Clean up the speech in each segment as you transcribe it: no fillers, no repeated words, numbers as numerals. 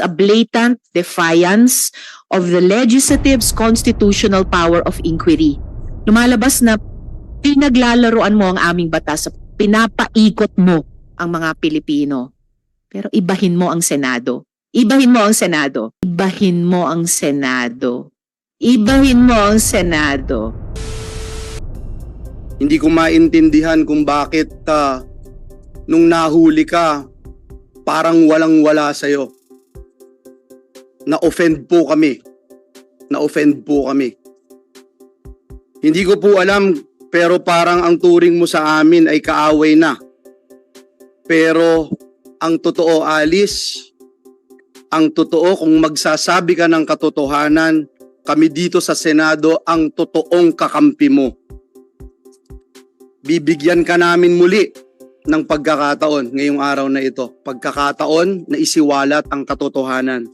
a blatant defiance of the legislative's constitutional power of inquiry. Lumalabas na pinaglalaroan mo ang aming batas, pinapaikot mo ang mga Pilipino. Pero ibahin mo ang Senado. Ibahin mo ang Senado. Ibahin mo ang Senado. Ibahin mo ang Senado. Hindi ko maintindihan kung bakit nung nahuli ka, parang walang-wala sa'yo. Na-offend po kami. Na-offend po kami. Hindi ko po alam, pero parang ang turing mo sa amin ay kaaway na. Pero ang totoo, Alice, ang totoo, kung magsasabi ka ng katotohanan, kami dito sa Senado ang totoong kakampi mo. Bibigyan ka namin muli ng pagkakataon ngayong araw na ito. Pagkakataon na isiwalat ang katotohanan.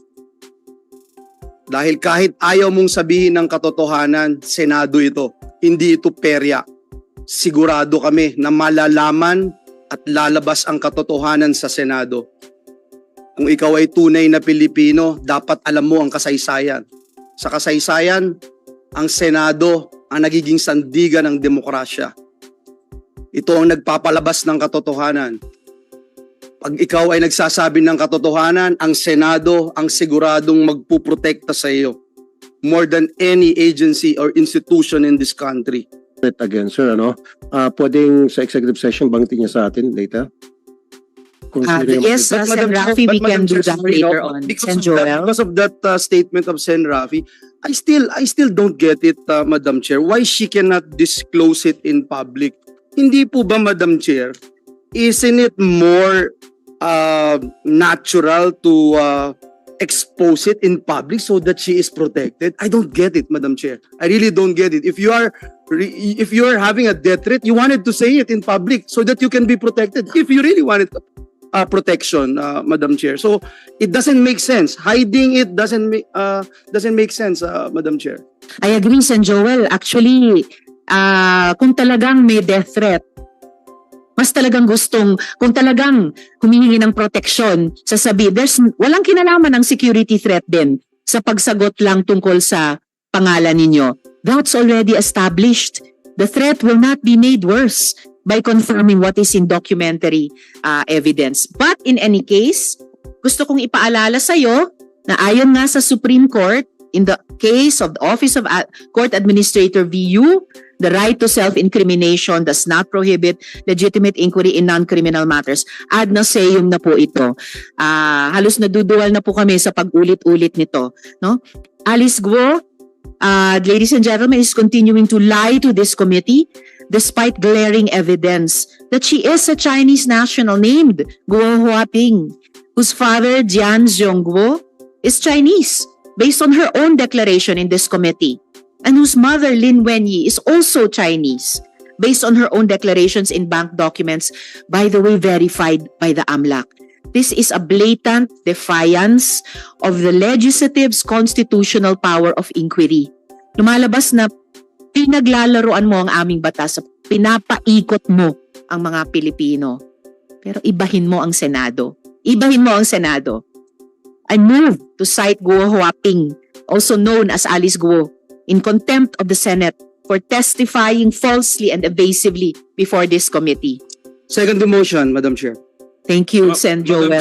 Dahil kahit ayaw mong sabihin ng katotohanan, Senado ito. Hindi ito perya. Sigurado kami na malalaman at lalabas ang katotohanan sa Senado. Kung ikaw ay tunay na Pilipino, dapat alam mo ang kasaysayan. Sa kasaysayan, ang Senado ang nagiging sandigan ng demokrasya. Ito ang nagpapalabas ng katotohanan. Pag ikaw ay nagsasabi ng katotohanan, ang Senado ang siguradong magpuprotekta sa iyo. More than any agency or institution in this country. Again, sir, pwedeng sa executive session banggitin niya sa atin later? Yes, Sen. Rafi, we can do that later on. Sen. Joel. Because of that statement of Sen. Rafi, I still don't get it, Madam Chair. Why she cannot disclose it in public? Hindi po ba, Madam Chair, isn't it more natural to expose it in public so that she is protected? I don't get it, Madam Chair. I really don't get it. If you are having a death threat, you wanted to say it in public so that you can be protected. If you really wanted protection, Madam Chair. So it doesn't make sense. Hiding it doesn't make sense, Madam Chair. I agree, Sen. Joel. Actually, kung talagang may death threat, mas talagang kung talagang humihingi ng proteksyon, walang kinalaman ng security threat din sa pagsagot lang tungkol sa pangalan ninyo. That's already established. The threat will not be made worse by confirming what is in documentary evidence. But in any case, gusto kong ipaalala sa'yo na ayon nga sa Supreme Court, in the case of the Office of Court Administrator VU, the right to self-incrimination does not prohibit legitimate inquiry in non-criminal matters. Ad nauseam na po ito. Halos naduduwal na po kami sa pag-ulit-ulit nito. No? Alice Guo, ladies and gentlemen, is continuing to lie to this committee despite glaring evidence that she is a Chinese national named Guo Huaping, whose father, Jian Zhongguo, is Chinese, based on her own declaration in this committee, and whose mother, Lin Wenyi, is also Chinese, based on her own declarations in bank documents, by the way, verified by the AMLAC. This is a blatant defiance of the legislative's constitutional power of inquiry. Lumalabas na pinaglalaroan mo ang aming batas, pinapaikot mo ang mga Pilipino. Pero ibahin mo ang Senado. Ibahin mo ang Senado. I move to cite Guo Huaping, also known as Alice Guo, in contempt of the Senate for testifying falsely and evasively before this committee. Second the motion, Madam Chair. Thank you, Sen. Joel.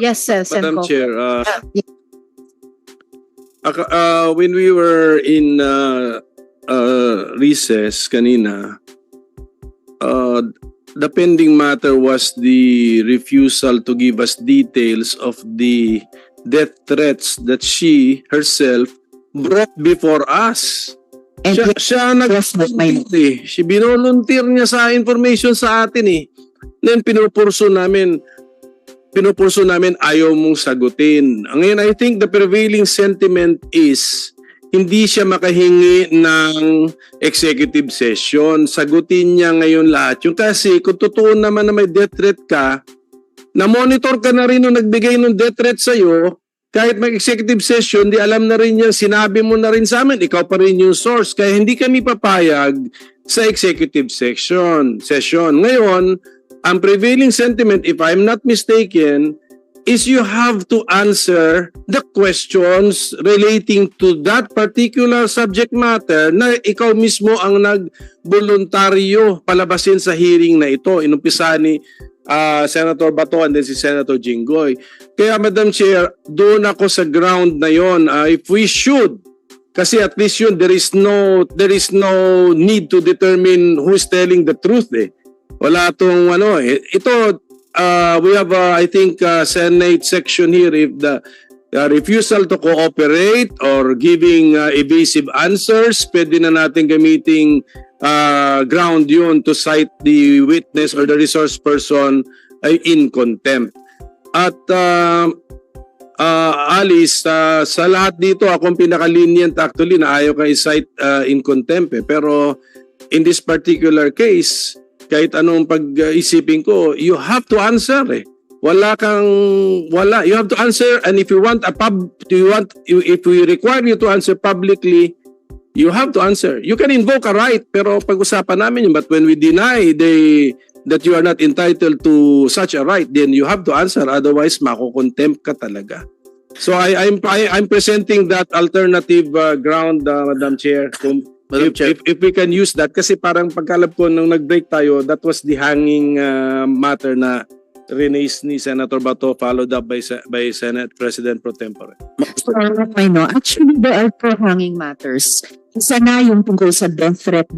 Yes, Sen. Madam Coco. Chair, when we were in recess kanina, the pending matter was the refusal to give us details of the death threats that she herself brought before us. And Siya nag-volunteer. She binolunteer niya sa information sa atin eh. Then pinupurso namin ayaw mong sagutin. Ngayon, I think the prevailing sentiment is hindi siya makahingi ng executive session. Sagutin niya ngayon lahat. Yung kasi kung totoo naman na may death threat ka, na-monitor ka na rin nung nagbigay ng death threat sa'yo, kahit may executive session, di alam na rin yan, sinabi mo na rin sa amin, ikaw pa rin yung source. Kaya hindi kami papayag sa executive session. Ngayon, ang prevailing sentiment, if I'm not mistaken, is you have to answer the questions relating to that particular subject matter na ikaw mismo ang nag-voluntaryo palabasin sa hearing na ito. Inumpisa ni Senator Bato and then si Senator Jinggoy. Kaya Madam Chair, doon ako sa ground na yon. If we should, kasi at least yun, there is no need to determine who is telling the truth eh. Wala tong ito, we have I think Senate section here. If the refusal to cooperate or giving evasive answers, pwede na natin gamiting ground yun to cite the witness or the resource person in contempt. At Alice, sa lahat dito akong pinaka-lenient actually na ayaw ka i-cite in contempt eh. Pero in this particular case, kahit anong pag-isipin ko, you have to answer eh. You have to answer, and if we require you to answer publicly, you have to answer. You can invoke a right, pero pag-usapan namin yun. But when we deny that you are not entitled to such a right, then you have to answer. Otherwise, mako-contempt ka talaga. So I'm presenting that alternative ground, Madam Chair. If we can use that, kasi parang pagkalap ko nung nag-break tayo, that was the hanging matter na release ni Senator Bato, followed up by Senate President Pro Tempore. I know. Actually, there are two hanging matters. Isa na yung tungkol sa death threat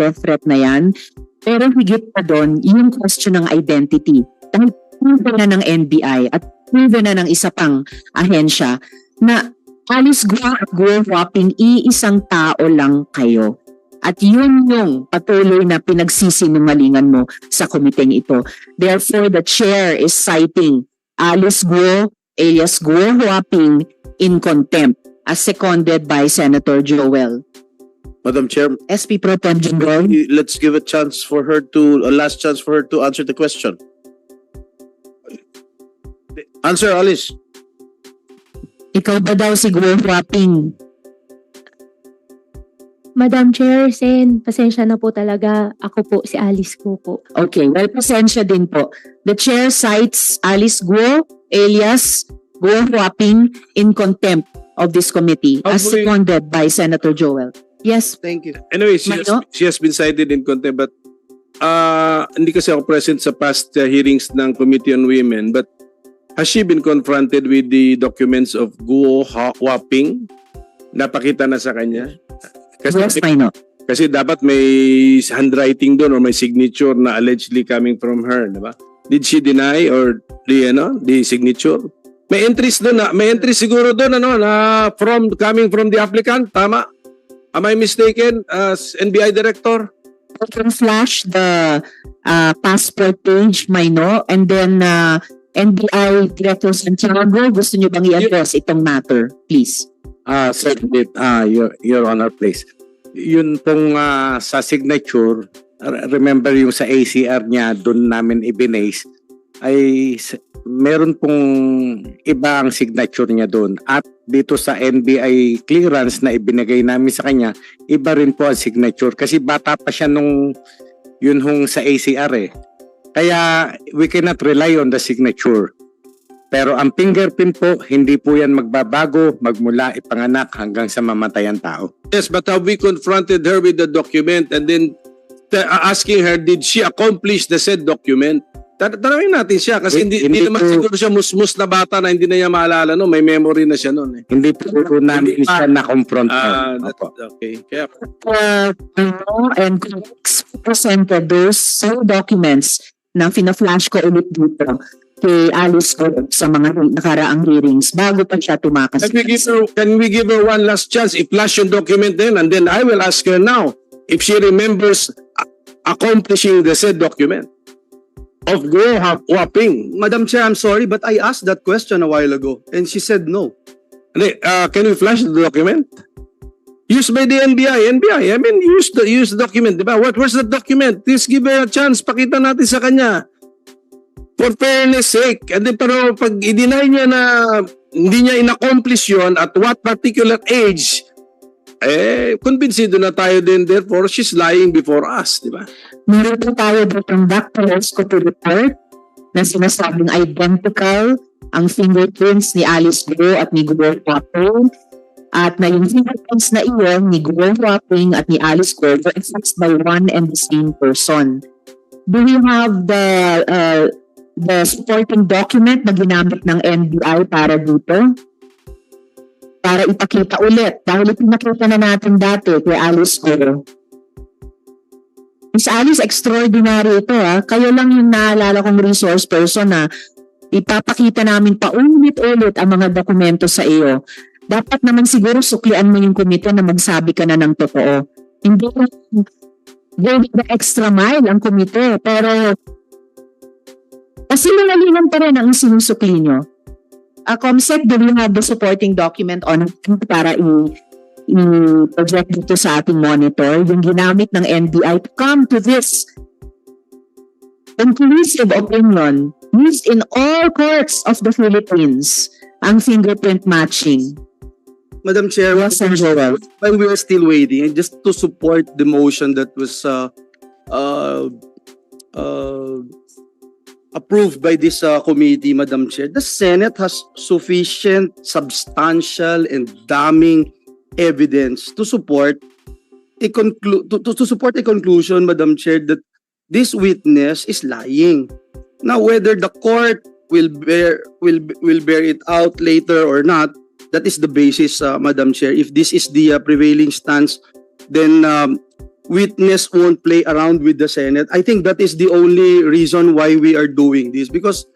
na yan. Pero higit pa doon, yung question ng identity. Dahil proven na ng NBI at proven na ng isa pang ahensya na Alice Guo at Guo Huaping, iisang tao lang kayo. At yun yung patuloy na pinagsisinungalingan mo sa komiteng ito. Therefore, the chair is citing Alice Guo alias Guo Huaping in contempt as seconded by Senator Joel. Madam Chair, SP Pro Tem Jinggoy. let's give a last chance for her to answer the question. Answer, Alice. Ikaw ba daw si Guo Huaping? Madam Chair, Sen, pasensya na po talaga. Ako po, si Alice Guo po. Okay, well, pasensya din po. The chair cites Alice Guo alias Guo Huaping in contempt of this committee as Hopefully- seconded by Senator Joel. Yes, Thank you. Anyway, she has been cited in contempt, but hindi kasi ako present sa past hearings ng Committee on Women, but has she been confronted with the documents of Guo Huaping? Napakita na sa kanya? yes, I know. Kasi dapat may handwriting doon or may signature na allegedly coming from her, di ba? Did she deny or the signature? May entries doon may entries siguro doon na coming from the applicant, tama? Am I mistaken as NBI director? I can flash the passport page, Maino, and then NBI Director Santiago, gusto niyo bang i-address itong matter, please? Certainly, Your Honor, please. Yun pong sa signature, remember yung sa ACR niya, doon namin ibinase, ay meron pong iba ang signature niya doon. At dito sa NBI clearance na ibinigay namin sa kanya, iba rin po ang signature. Kasi bata pa siya nung yun hong sa ACR eh. Kaya we cannot rely on the signature. Pero ang fingerprint po, hindi po yan magbabago magmula ipanganak hanggang sa mamatay ang tao. Yes, but have we confronted her with the document and then asking her, did she accomplish the said document? Tanawin natin siya kasi hindi naman siguro siya musmus na bata na hindi na niya maalala no, may memory na siya noon eh. Hindi po namin siya na-confront. Okay. Kaya And presented those same documents na fina-flash ko ulit dito kay Alice Guo sa mga nakaraang hearings bago pa siya tumakas. Can we give her one last chance? I-flash yung document din and then I will ask her now if she remembers accomplishing the said document of Guo Huaping. Madam Chair, I'm sorry, but I asked that question a while ago and she said no. Can we flash the document? Used by the NBI. I mean, use the document, di ba? Where's the document? Please give her a chance. Pakita natin sa kanya. For fairness sake. And then, pero pag i-deny niya na hindi niya in-accomplish yun at what particular age, kumbinsido na tayo din. Therefore, she's lying before us, di ba? Meron po tayo ditong Dr. Escoto report na sinasabing identical ang fingerprints ni Alice Go at ni Go Huaping, at na yung fingerprints na iyon ni Go Huaping at ni Alice Go were affixed by one and the same person. Do we have the supporting document na ginamit ng NBI para dito? Para ipakita ulit, dahil ipinakita na natin dati kay Alice Go. Miss Alice, extraordinary ito ha. Kayo lang yung naalala kong resource person na ipapakita namin paulit-ulit ang mga dokumento sa iyo. Dapat naman siguro suklian mo yung komite na magsabi ka na ng totoo. Hindi go the extra mile ang komite, pero kasi malalinan pa rin ang sinusukli nyo. Comsec, do you have the supporting document on para i-project dito sa ating monitor, yung ginamit ng NBI to come to this conclusive opinion used in all courts of the Philippines, ang fingerprint matching. Madam Chair, Yes, Sir Joel. while we were still waiting, and just to support the motion that was approved by this committee, Madam Chair, the Senate has sufficient, substantial, and damning evidence to support to support a conclusion, Madam Chair, that this witness is lying. Now, whether the court will bear it out later or not, that is the basis, Madam Chair. If this is the prevailing stance, then witness won't play around with the Senate. I think that is the only reason why we are doing this, because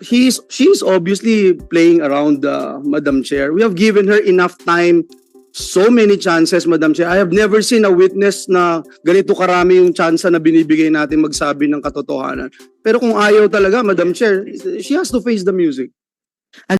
she is obviously playing around, Madam Chair. We have given her enough time, so many chances, Madam Chair. I have never seen a witness na ganito karami yung chance na binibigay natin magsabi ng katotohanan. Pero kung ayaw talaga, Madam Chair, she has to face the music.